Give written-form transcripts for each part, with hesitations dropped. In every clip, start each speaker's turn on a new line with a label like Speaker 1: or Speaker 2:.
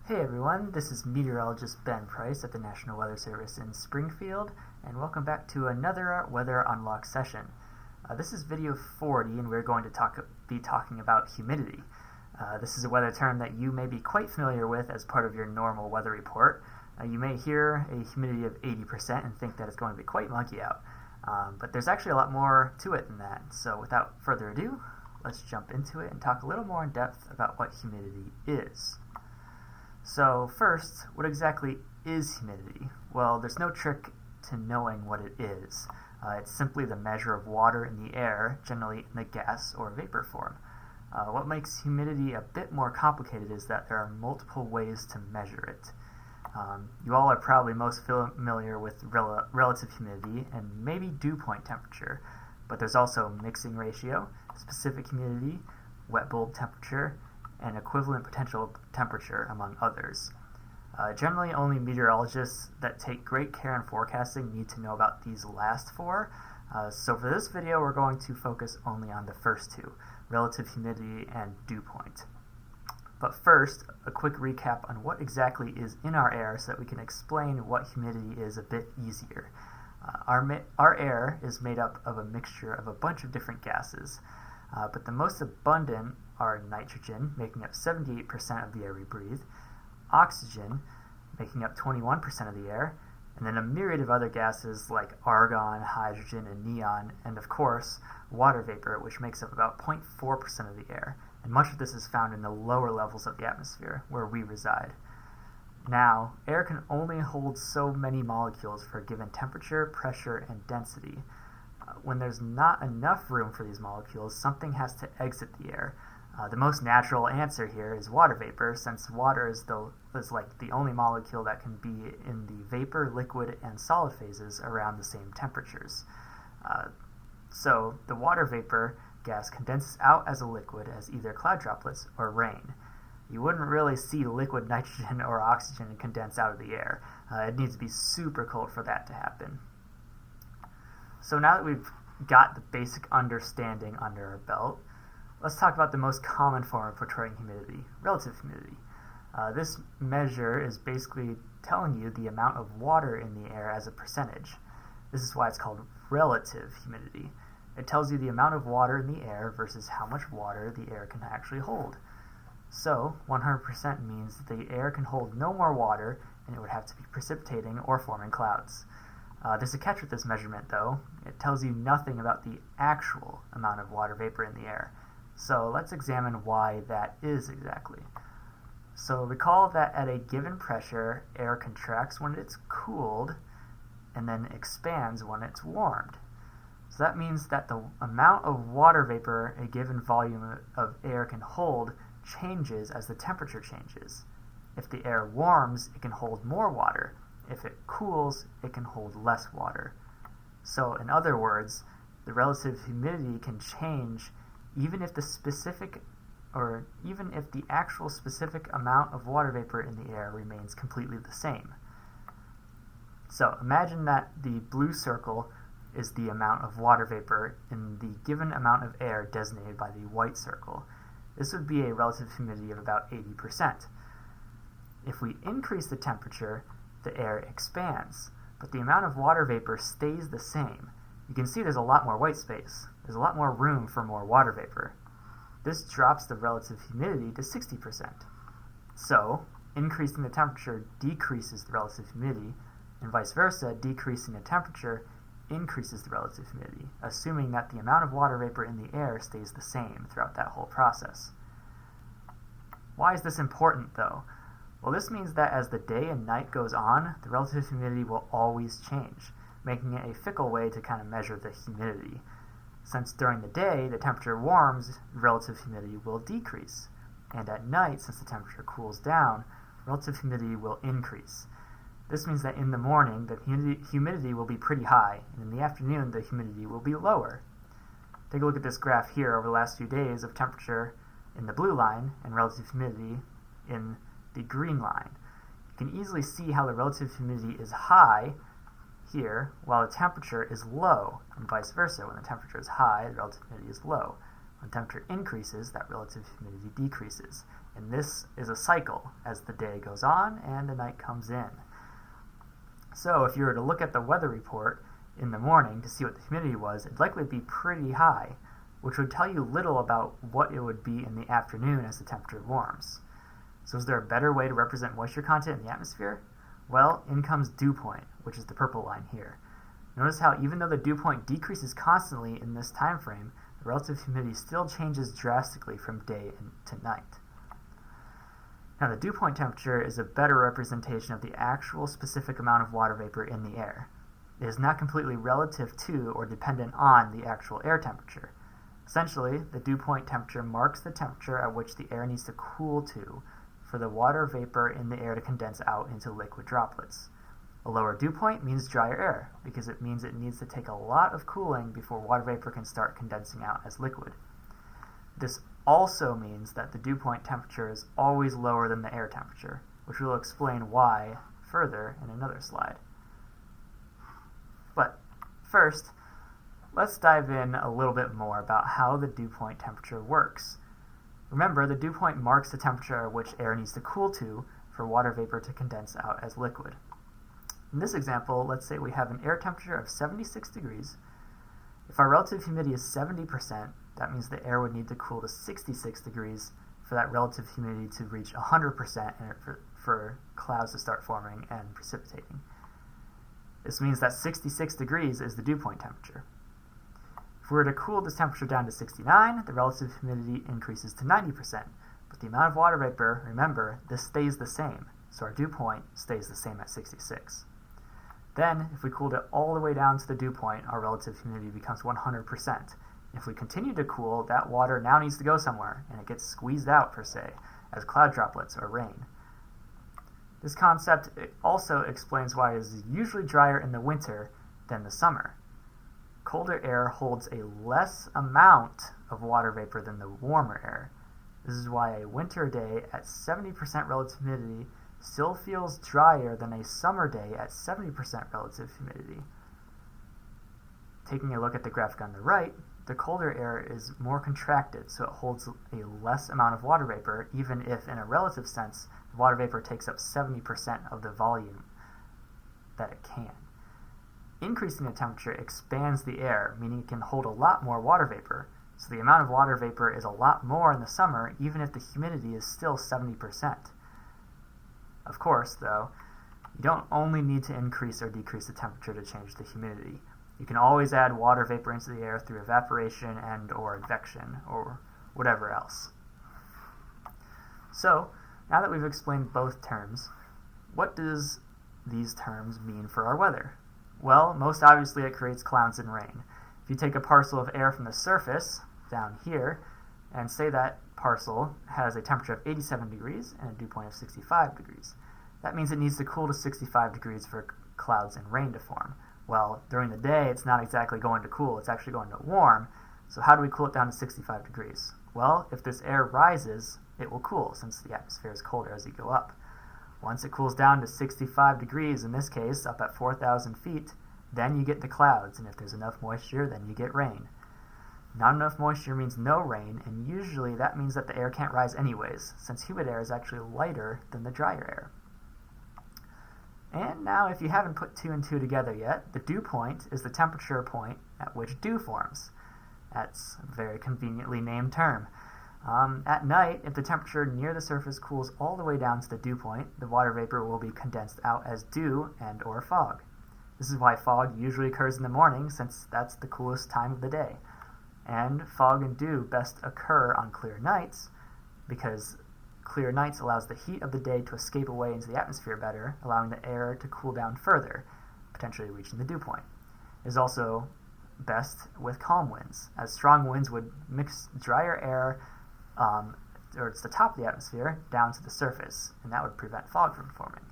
Speaker 1: Hey everyone, this is meteorologist Ben Price at the National Weather Service in Springfield, and welcome back to another Weather Unlock session. This is video 40, and we're going to be talking about humidity. This is a weather term that you may be quite familiar with as part of your normal weather report. You may hear a humidity of 80% and think that it's going to be quite muggy out, but there's actually a lot more to it than that. So without further ado, let's jump into it and talk a little more in depth about what humidity is. So first, what exactly is humidity? Well, there's no trick to knowing what it is. It's simply the measure of water in the air, generally in the gas or vapor form. What makes humidity a bit more complicated is that there are multiple ways to measure it. You all are probably most familiar with relative humidity and maybe dew point temperature, but there's also mixing ratio, specific humidity, wet bulb temperature, and equivalent potential temperature, among others. Generally, only meteorologists that take great care in forecasting need to know about these last four. So for this video, we're going to focus only on the first two, relative humidity and dew point. But first, a quick recap on what exactly is in our air so that we can explain what humidity is a bit easier. Our air is made up of a mixture of a bunch of different gases, but the most abundant are nitrogen, making up 78% of the air we breathe, oxygen, making up 21% of the air, and then a myriad of other gases like argon, hydrogen, and neon, and of course, water vapor, which makes up about 0.4% of the air, and much of this is found in the lower levels of the atmosphere, where we reside. Now, air can only hold so many molecules for a given temperature, pressure, and density. When there's not enough room for these molecules, something has to exit the air. The most natural answer here is water vapor, since water is like the only molecule that can be in the vapor, liquid, and solid phases around the same temperatures. So the water vapor gas condenses out as a liquid as either cloud droplets or rain. You wouldn't really see liquid nitrogen or oxygen condense out of the air. It needs to be super cold for that to happen. So now that we've got the basic understanding under our belt, let's talk about the most common form of portraying humidity, relative humidity. This measure is basically telling you the amount of water in the air as a percentage. This is why it's called relative humidity. It tells you the amount of water in the air versus how much water the air can actually hold. So 100% means that the air can hold no more water and it would have to be precipitating or forming clouds. There's a catch with this measurement though. It tells you nothing about the actual amount of water vapor in the air. So let's examine why that is exactly. So recall that at a given pressure, air contracts when it's cooled and then expands when it's warmed. So that means that the amount of water vapor a given volume of air can hold changes as the temperature changes. If the air warms, it can hold more water. If it cools, it can hold less water. So in other words, the relative humidity can change even if the actual specific amount of water vapor in the air remains completely the same. So imagine that the blue circle is the amount of water vapor in the given amount of air designated by the white circle. This would be a relative humidity of about 80%. If we increase the temperature, the air expands, but the amount of water vapor stays the same. You can see there's a lot more white space. There's a lot more room for more water vapor. This drops the relative humidity to 60%. So, increasing the temperature decreases the relative humidity, and vice versa, decreasing the temperature increases the relative humidity, assuming that the amount of water vapor in the air stays the same throughout that whole process. Why is this important though? Well, this means that as the day and night goes on, the relative humidity will always change, making it a fickle way to kind of measure the humidity. Since during the day, the temperature warms, relative humidity will decrease. And at night, since the temperature cools down, relative humidity will increase. This means that in the morning, the humidity will be pretty high, and in the afternoon, the humidity will be lower. Take a look at this graph here over the last few days of temperature in the blue line and relative humidity in the green line. You can easily see how the relative humidity is high here, while the temperature is low, and vice versa. When the temperature is high, the relative humidity is low. When temperature increases, that relative humidity decreases. And this is a cycle as the day goes on and the night comes in. So if you were to look at the weather report in the morning to see what the humidity was, it'd likely be pretty high, which would tell you little about what it would be in the afternoon as the temperature warms. So is there a better way to represent moisture content in the atmosphere? Well, in comes dew point, which is the purple line here. Notice how even though the dew point decreases constantly in this time frame, the relative humidity still changes drastically from day to night. Now the dew point temperature is a better representation of the actual specific amount of water vapor in the air. It is not completely relative to or dependent on the actual air temperature. Essentially, the dew point temperature marks the temperature at which the air needs to cool to for the water vapor in the air to condense out into liquid droplets. A lower dew point means drier air, because it means it needs to take a lot of cooling before water vapor can start condensing out as liquid. This also means that the dew point temperature is always lower than the air temperature, which we'll explain why further in another slide. But first, let's dive in a little bit more about how the dew point temperature works. Remember, the dew point marks the temperature at which air needs to cool to for water vapor to condense out as liquid. In this example, let's say we have an air temperature of 76 degrees. If our relative humidity is 70%, that means the air would need to cool to 66 degrees for that relative humidity to reach 100% and for clouds to start forming and precipitating. This means that 66 degrees is the dew point temperature. If we were to cool this temperature down to 69, the relative humidity increases to 90%, but the amount of water vapor, remember, this stays the same, so our dew point stays the same at 66. Then, if we cooled it all the way down to the dew point, our relative humidity becomes 100%. If we continue to cool, that water now needs to go somewhere, and it gets squeezed out, per se, as cloud droplets or rain. This concept also explains why it is usually drier in the winter than the summer. Colder air holds a less amount of water vapor than the warmer air. This is why a winter day at 70% relative humidity still feels drier than a summer day at 70% relative humidity. Taking a look at the graphic on the right, the colder air is more contracted, so it holds a less amount of water vapor, even if, in a relative sense, the water vapor takes up 70% of the volume that it can. Increasing the temperature expands the air, meaning it can hold a lot more water vapor, so the amount of water vapor is a lot more in the summer, even if the humidity is still 70%. Of course, though, you don't only need to increase or decrease the temperature to change the humidity. You can always add water vapor into the air through evaporation and or advection or whatever else. So, now that we've explained both terms, what does these terms mean for our weather? Well, most obviously it creates clouds and rain. If you take a parcel of air from the surface, down here, and say that parcel has a temperature of 87 degrees and a dew point of 65 degrees, that means it needs to cool to 65 degrees for clouds and rain to form. Well, during the day, it's not exactly going to cool, it's actually going to warm. So how do we cool it down to 65 degrees? Well, if this air rises, it will cool, since the atmosphere is colder as you go up. Once it cools down to 65 degrees, in this case, up at 4,000 feet, then you get the clouds, and if there's enough moisture, then you get rain. Not enough moisture means no rain, and usually that means that the air can't rise anyways, since humid air is actually lighter than the drier air. And now, if you haven't put two and two together yet, the dew point is the temperature point at which dew forms. That's a very conveniently named term. At night, if the temperature near the surface cools all the way down to the dew point, the water vapor will be condensed out as dew and or fog. This is why fog usually occurs in the morning, since that's the coolest time of the day. And fog and dew best occur on clear nights, because clear nights allows the heat of the day to escape away into the atmosphere better, allowing the air to cool down further, potentially reaching the dew point. It is also best with calm winds, as strong winds would mix drier air, or it's the top of the atmosphere, down to the surface, and that would prevent fog from forming.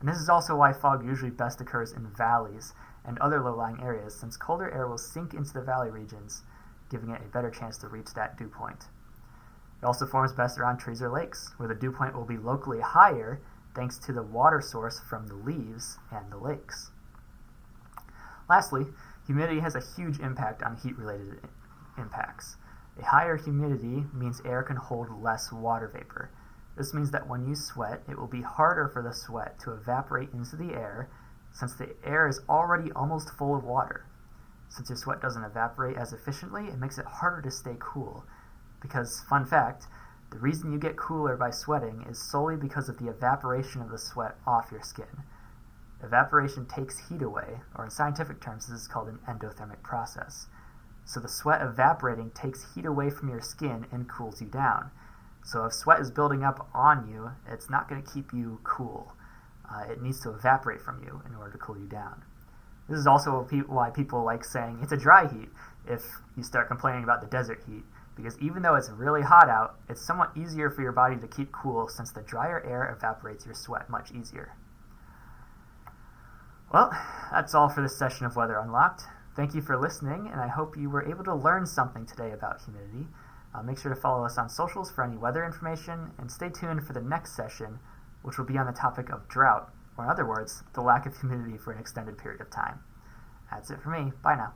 Speaker 1: And this is also why fog usually best occurs in valleys and other low-lying areas, since colder air will sink into the valley regions, giving it a better chance to reach that dew point. It also forms best around trees or lakes, where the dew point will be locally higher thanks to the water source from the leaves and the lakes. Lastly, humidity has a huge impact on heat-related impacts. A higher humidity means air can hold less water vapor. This means that when you sweat, it will be harder for the sweat to evaporate into the air since the air is already almost full of water. Since your sweat doesn't evaporate as efficiently, it makes it harder to stay cool. Because, fun fact, the reason you get cooler by sweating is solely because of the evaporation of the sweat off your skin. Evaporation takes heat away, or in scientific terms this is called an endothermic process. So the sweat evaporating takes heat away from your skin and cools you down. So if sweat is building up on you, it's not going to keep you cool. It needs to evaporate from you in order to cool you down. This is also why people like saying it's a dry heat if you start complaining about the desert heat, because even though it's really hot out, it's somewhat easier for your body to keep cool since the drier air evaporates your sweat much easier. Well, that's all for this session of Weather Unlocked. Thank you for listening, and I hope you were able to learn something today about humidity. Make sure to follow us on socials for any weather information, and stay tuned for the next session, which will be on the topic of drought, or in other words, the lack of humidity for an extended period of time. That's it for me. Bye now.